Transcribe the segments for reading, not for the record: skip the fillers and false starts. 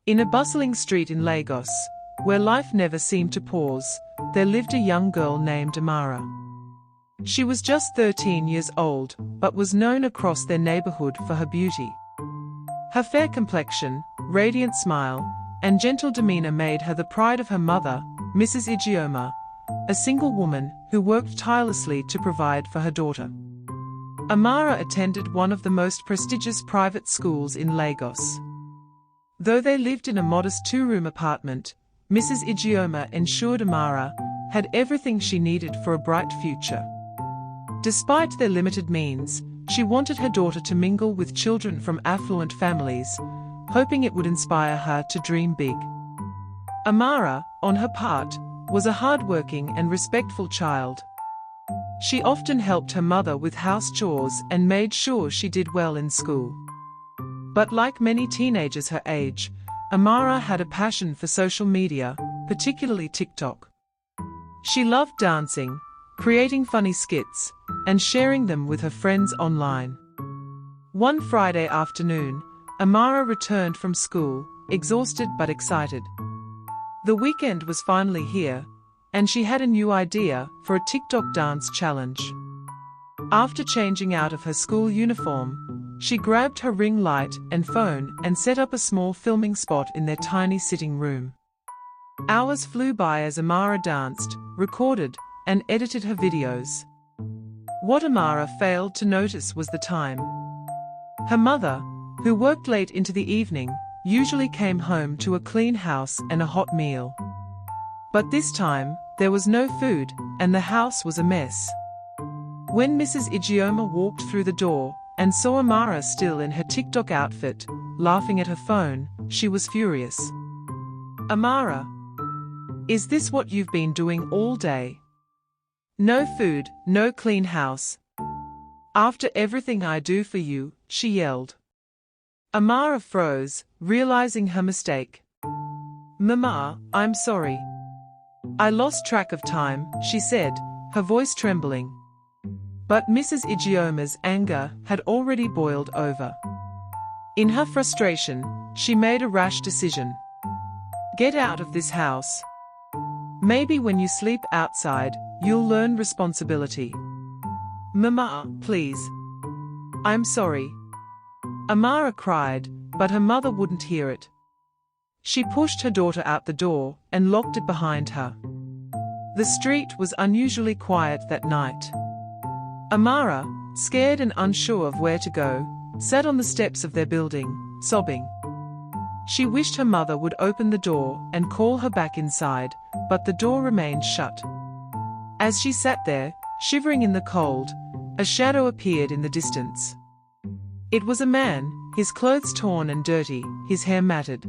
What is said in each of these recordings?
In a bustling street in Lagos, where life never seemed to pause, there lived a young girl named Amara. She was just 13 years old, but was known across their neighborhood for her beauty. Her fair complexion, radiant smile, and gentle demeanor made her the pride of her mother, Mrs. Ijeoma, a single woman who worked tirelessly to provide for her daughter. Amara attended one of the most prestigious private schools in Lagos. Though they lived in a modest two-room apartment, Mrs. Ijeoma ensured Amara had everything she needed for a bright future. Despite their limited means, she wanted her daughter to mingle with children from affluent families, hoping it would inspire her to dream big. Amara, on her part, was a hard-working and respectful child. She often helped her mother with house chores and made sure she did well in school. But like many teenagers her age, Amara had a passion for social media, particularly TikTok. She loved dancing, creating funny skits, and sharing them with her friends online. One Friday afternoon, Amara returned from school, exhausted but excited. The weekend was finally here, and she had a new idea for a TikTok dance challenge. After changing out of her school uniform, she grabbed her ring light and phone and set up a small filming spot in their tiny sitting room. Hours flew by as Amara danced, recorded, and edited her videos. What Amara failed to notice was the time. Her mother, who worked late into the evening, usually came home to a clean house and a hot meal. But this time, there was no food, and the house was a mess. When Mrs. Ijeoma walked through the door and saw Amara still in her TikTok outfit, laughing at her phone, she was furious. "Amara, is this what you've been doing all day? No food, no clean house. After everything I do for you," she yelled. Amara froze, realizing her mistake. "Mama, I'm sorry. I lost track of time," she said, her voice trembling. But Mrs. Ijeoma's anger had already boiled over. In her frustration, she made a rash decision. "Get out of this house. Maybe when you sleep outside, you'll learn responsibility. Mama, please. I'm sorry." Amara cried, but her mother wouldn't hear it. She pushed her daughter out the door and locked it behind her. The street was unusually quiet that night. Amara, scared and unsure of where to go, sat on the steps of their building, sobbing. She wished her mother would open the door and call her back inside, but the door remained shut. As she sat there, shivering in the cold, a shadow appeared in the distance. It was a man, his clothes torn and dirty, his hair matted.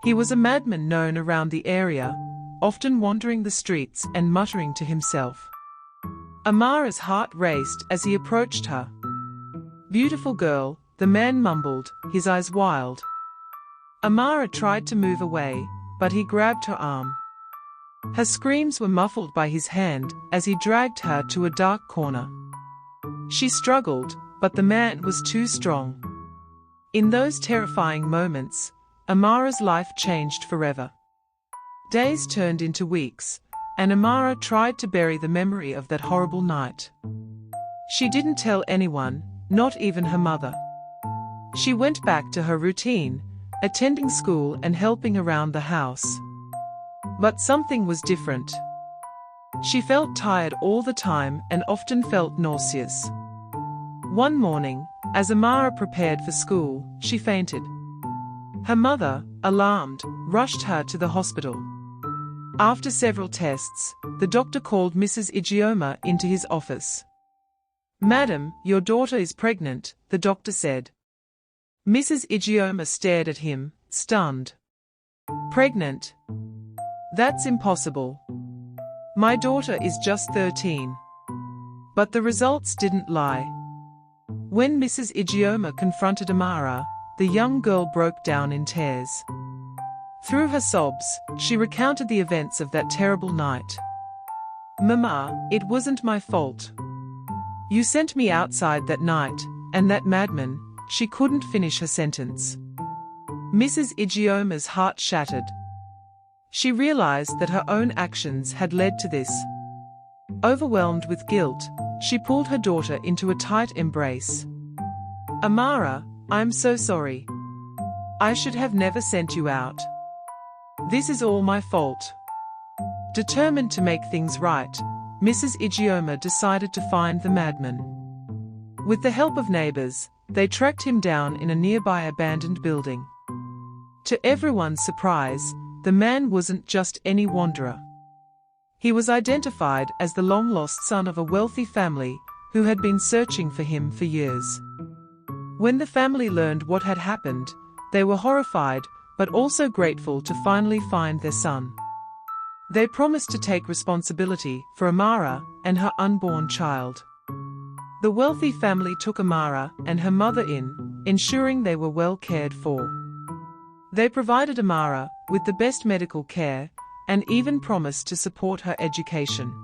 He was a madman known around the area, often wandering the streets and muttering to himself. Amara's heart raced as he approached her. "Beautiful girl," the man mumbled, his eyes wild. Amara tried to move away, but he grabbed her arm. Her screams were muffled by his hand as he dragged her to a dark corner. She struggled, but the man was too strong. In those terrifying moments, Amara's life changed forever. Days turned into weeks, and Amara tried to bury the memory of that horrible night. She didn't tell anyone, not even her mother. She went back to her routine, attending school and helping around the house. But something was different. She felt tired all the time and often felt nauseous. One morning, as Amara prepared for school, she fainted. Her mother, alarmed, rushed her to the hospital. After several tests, the doctor called Mrs. Ijeoma into his office. "Madam, your daughter is pregnant," the doctor said. Mrs. Ijeoma stared at him, stunned. "Pregnant? That's impossible. My daughter is just 13. But the results didn't lie. When Mrs. Ijeoma confronted Amara, the young girl broke down in tears. Through her sobs, she recounted the events of that terrible night. "Mama, it wasn't my fault. You sent me outside that night, and that madman," she couldn't finish her sentence. Mrs. Igioma's heart shattered. She realized that her own actions had led to this. Overwhelmed with guilt, she pulled her daughter into a tight embrace. "Amara, I'm so sorry. I should have never sent you out. This is all my fault." Determined to make things right, Mrs. Igioma decided to find the madman. With the help of neighbors, they tracked him down in a nearby abandoned building. To everyone's surprise, the man wasn't just any wanderer. He was identified as the long-lost son of a wealthy family who had been searching for him for years. When the family learned what had happened, they were horrified but also grateful to finally find their son. They promised to take responsibility for Amara and her unborn child. The wealthy family took Amara and her mother in, ensuring they were well cared for. They provided Amara with the best medical care and even promised to support her education.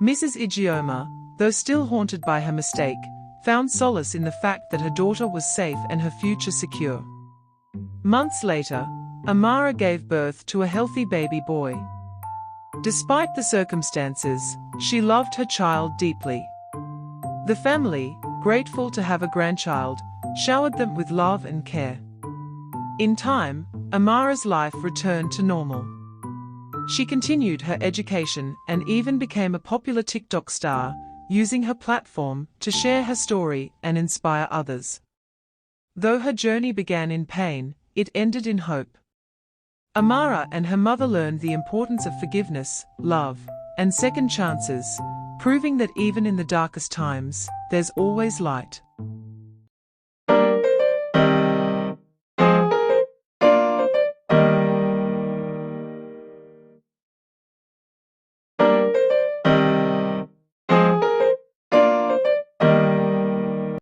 Mrs. Igioma, though still haunted by her mistake, found solace in the fact that her daughter was safe and her future secure. Months later, Amara gave birth to a healthy baby boy. Despite the circumstances, she loved her child deeply. The family, grateful to have a grandchild, showered them with love and care. In time, Amara's life returned to normal. She continued her education and even became a popular TikTok star, using her platform to share her story and inspire others. Though her journey began in pain, it ended in hope. Amara and her mother learned the importance of forgiveness, love, and second chances, proving that even in the darkest times, there's always light.